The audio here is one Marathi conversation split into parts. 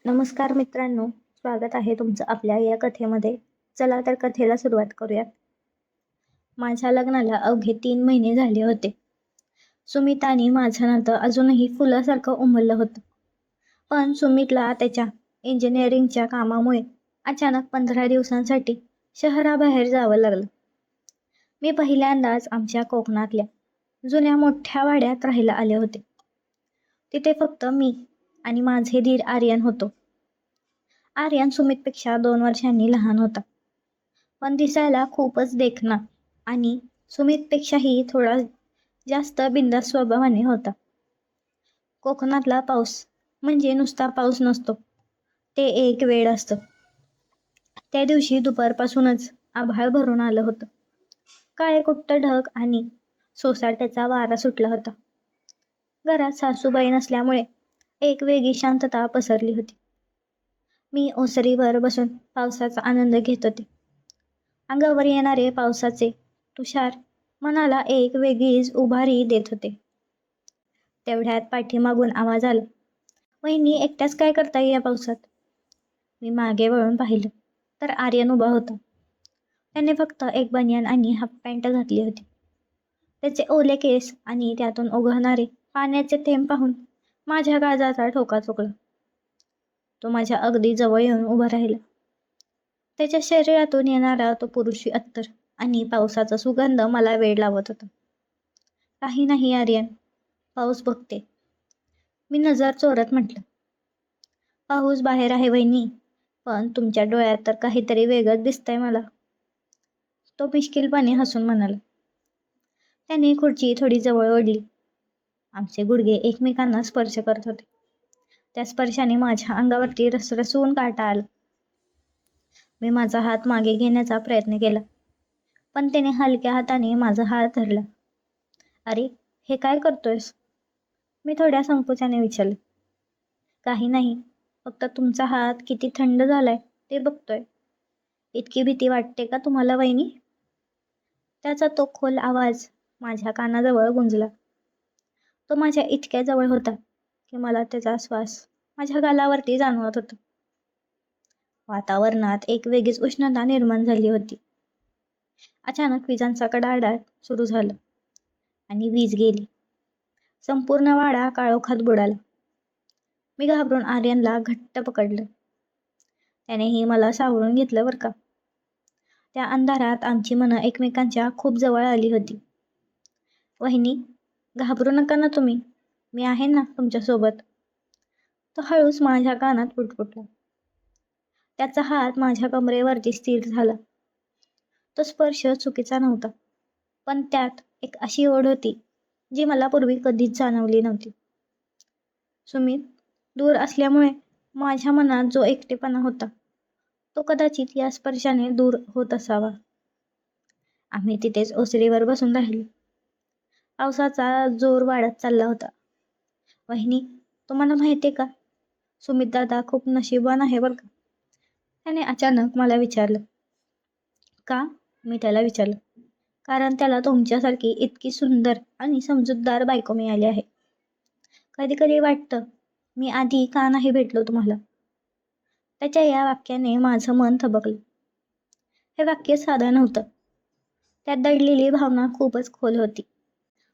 नमस्कार मित्रांनो, स्वागत आहे तुमचं आपल्या या कथेमध्ये. चला तर कथेला सुरुवात करूयात. माझ्या लग्नाला अवघे 3 महिने झाले होते. सुमित आणि माझं नातं अजूनही फुलासारखं उमललं होतं. पण सुमितला त्याच्या इंजिनिअरिंगच्या कामामुळे अचानक 15 दिवसांसाठी शहराबाहेर जावं लागलं. मी पहिल्यांदाच आमच्या कोकणातल्या जुन्या मोठ्या वाड्यात राहायला आले होते. तिथे फक्त मी आणि माझे दीर आर्यन होतो. आर्यन सुमितपेक्षा 2 वर्षांनी लहान होता, पण दिसायला खूपच देखणा आणि सुमितपेक्षाही थोडा जास्त बिनधास्त स्वभावाने होता. कोकणातला पाऊस म्हणजे नुसता पाऊस नसतो, ते एक वेड असतं. त्या दिवशी दुपारपासूनच आभाळ भरून आलं होतं. काळेकुट्ट ढग आणि सोसाट्याचा वारा सुटला होता. घरात सासूबाई नसल्यामुळे एक वेगळी शांतता पसरली होती. मी ओसरीवर बसून पावसाचा आनंद घेत होते. अंगावर येणारे पावसाचे तुषार मनाला एक वेगळीच उभारी देत होते. तेवढ्यात पाठीमागून आवाज आला, "वहिनी, एकट्याच काय करताय या पावसात?" मी मागे वळून पाहिलं तर आर्यन उभा होता. त्याने फक्त एक बनियान आणि हाफ पॅन्ट घातली होती. त्याचे ओले केस आणि त्यातून ओघळणारे पाण्याचे थेंब पाहून माझ्या काळजाचा ठोका चुकला. तो माझ्या अगदी जवळ येऊन उभा राहिला. त्याच्या शरीरातून येणारा तो पुरुषी अत्तर आणि पावसाचा सुगंध मला वेड लावत होता. "काही नाही आर्यन, पाऊस बघते." मी नजर चोरत म्हटलं. "पाऊस बाहेर आहे वहिनी, पण तुमच्या डोळ्यात तर काहीतरी वेगळंच दिसतंय मला." तो मिश्किलपणे हसून म्हणाला. त्याने खुर्ची थोडी जवळ ओढली. आमचे गुडघे एकमेकांना स्पर्श करत होते. त्या स्पर्शाने माझ्या अंगावरती रसरसून काटा आला. मी माझा हात मागे घेण्याचा प्रयत्न केला, पण त्याने हलक्या हाताने माझा हात धरला. "अरे, हे काय करतोयस?" मी थोड्या संकोचाने विचारले. "काही नाही, फक्त तुमचा हात किती थंड झालाय ते बघतोय." "इतकी भीती वाटते का तुम्हाला वहिनी?" त्याचा तो खोल आवाज माझ्या कानाजवळ गुंजला. तो माझ्या इतक्या जवळ होता की मला त्याचा श्वास माझ्या गालावरती जाणवत होता. वातावरणात एक वेगळीच उष्णता निर्माण झाली होती. अचानक विजांचा कडाडाट सुरू झाला आणि वीज गेली. संपूर्ण वाडा काळोखात बुडाला. मी घाबरून आर्यनला घट्ट पकडलं. त्यानेही मला सावरून घेतलं बरं का. त्या अंधारात आमची मनं एकमेकांच्या खूप जवळ आली होती. "वहिनी, घाबरू नका ना तुम्ही, मी आहे ना तुमच्यासोबत." तो हळूच माझ्या कानात पुटपुटला. त्याचा हात माझ्या कमरेवरती स्थिर झाला. तो स्पर्श चुकीचा नव्हता, पण त्यात एक अशी ओढ होती जी मला पूर्वी कधीच जाणवली नव्हती. सुमित दूर असल्यामुळे माझ्या मनात जो एकटेपणा होता, तो कदाचित या स्पर्शाने दूर होत असावा. आम्ही तिथेच ओसरीवर बसून राहिलो. पावसाचा जोर वाढत चालला होता. "वहिनी, तुम्हाला माहितीये का, सुमित दादा खूप नशीबवान आहे बरं का." त्याने अचानक मला विचारलं. "का?" मी त्याला विचारलं. "कारण त्याला तुमच्यासारखी इतकी सुंदर आणि समजूतदार बायको मिळाली आहे. कधी कधी वाटतं, मी आधी का नाही भेटलो तुम्हाला." त्याच्या या वाक्याने माझं मन थबकलं. हे वाक्य साधं नव्हतं. त्यात दडलेली भावना खूपच खोल होती.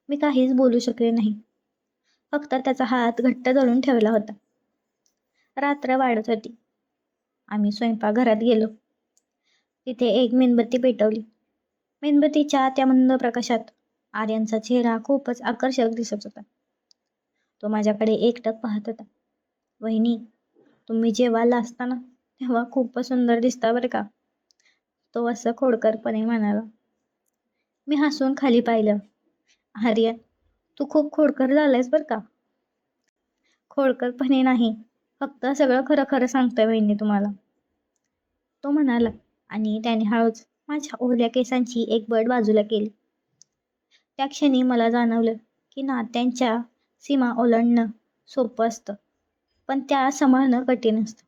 मी काहीच बोलू शकले नाही. फक्त त्याचा हात घट्ट धरून ठेवला होता. रात्र वाढत होती. आम्ही स्वयंपाकघरात गेलो. तिथे एक मेणबत्ती पेटवली. मेणबत्तीच्या त्या मंद प्रकाशात आर्यनचा चेहरा खूपच आकर्षक दिसत होता. तो माझ्याकडे एकटक पाहत होता. "वहिनी, तुम्ही जेव्हा लाजता ना, तेव्हा खूपच सुंदर दिसता बरं का." तो असं खोडकरपणे म्हणाला. मी हसून खाली पाहिलं. "आर्यन, तू खूप खोडकर झालायस बरं का." "खोडकरपणे नाही, फक्त सगळं खरं खरं सांगतोय वहिनी तुम्हाला," तो म्हणाला आणि त्याने हळूच माझ्या ओल्या केसांची एक बड बाजूला केली. त्या क्षणी मला जाणवलं की नात्यांच्या सीमा ओलांडणं सोपं असतं, पण त्या सांभाळणं कठीण असतं.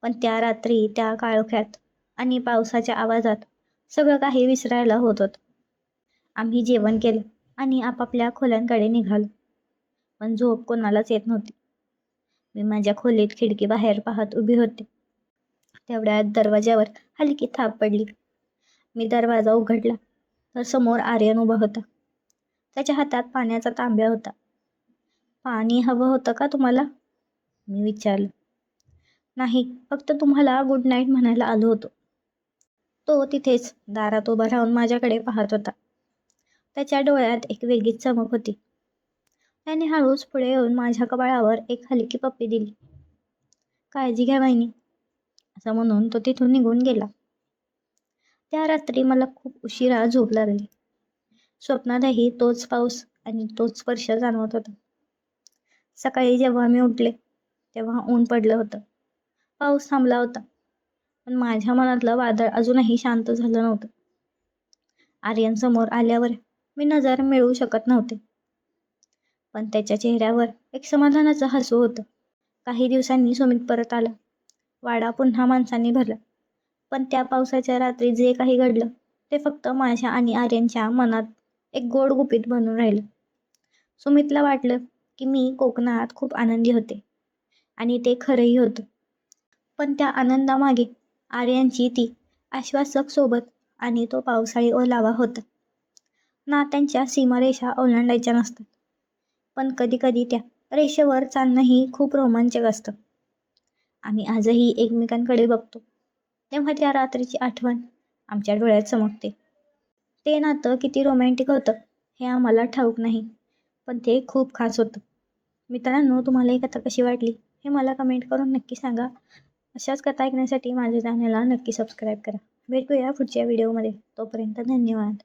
पण त्या रात्री त्या काळोख्यात आणि पावसाच्या आवाजात सगळं काही विसरायला होत होतं. आम्ही जेवण केलं आणि आपापल्या खोल्यांकडे निघालो, पण झोप कोणालाच येत नव्हती. मी माझ्या खोलीत खिडकी बाहेर पाहत उभी होते. तेवढ्यात दरवाज्यावर हलकी थाप पडली. मी दरवाजा उघडला तर समोर आर्यन उभा होता. त्याच्या हातात पाण्याचा तांब्या होता. पाणी हवं होतं का तुम्हाला? मी विचारलं. नाही, फक्त तुम्हाला गुड नाईट म्हणायला आलो होतो. तो तिथेच दारात उभा राहून माझ्याकडे पाहत होता. त्याच्या डोळ्यात एक वेगळीच चमक होती. त्याने हळूच पुढे येऊन माझ्या कपाळावर एक हलकी पप्पी दिली. काळजी घ्या वहिनी, असं म्हणून तो तिथून निघून गेला. त्या रात्री मला खूप उशिरा झोप लागली. स्वप्नातही तोच पाऊस आणि तोच स्पर्श जाणवत होता. सकाळी जेव्हा मी उठले तेव्हा ऊन पडलं होतं. पाऊस थांबला होता, पण माझ्या मनातलं वादळ अजूनही शांत झालं नव्हतं. आर्यन समोर आल्यावर मी नजर मिळवू शकत नव्हते, पण त्याच्या चेहऱ्यावर एक समाधानाचं हसू होतं. काही दिवसांनी सुमित परत आला. वाडा पुन्हा माणसांनी भरला, पण त्या पावसाच्या रात्री जे काही घडलं ते फक्त माझ्या आणि आर्यनच्या मनात एक गोड गुपित बनून राहिलं. सुमितला वाटलं की मी कोकणात खूप आनंदी होते, आणि ते खरंही होतं. पण त्या आनंदामागे आर्यनची ती आश्वासक सोबत आणि तो पावसाळी ओलावा होता. नात्यांच्या सीमारेषा ओलांडायच्या नसतात, पण कधीकधी त्या रेषेवर चालणंही खूप रोमांचक असतं. आम्ही आजही एकमेकांकडे बघतो तेव्हा त्या रात्रीची आठवण आमच्या डोळ्यात चमकते. ते नातं किती रोमॅन्टिक होतं हे आम्हाला ठाऊक नाही, पण ते खूप खास होतं. मित्रांनो, तुम्हाला ही कथा कशी वाटली हे मला कमेंट करून नक्की सांगा. अशाच कथा ऐकण्यासाठी माझ्या चॅनलला नक्की सबस्क्राईब करा. भेटूया पुढच्या व्हिडिओमध्ये. तोपर्यंत धन्यवाद.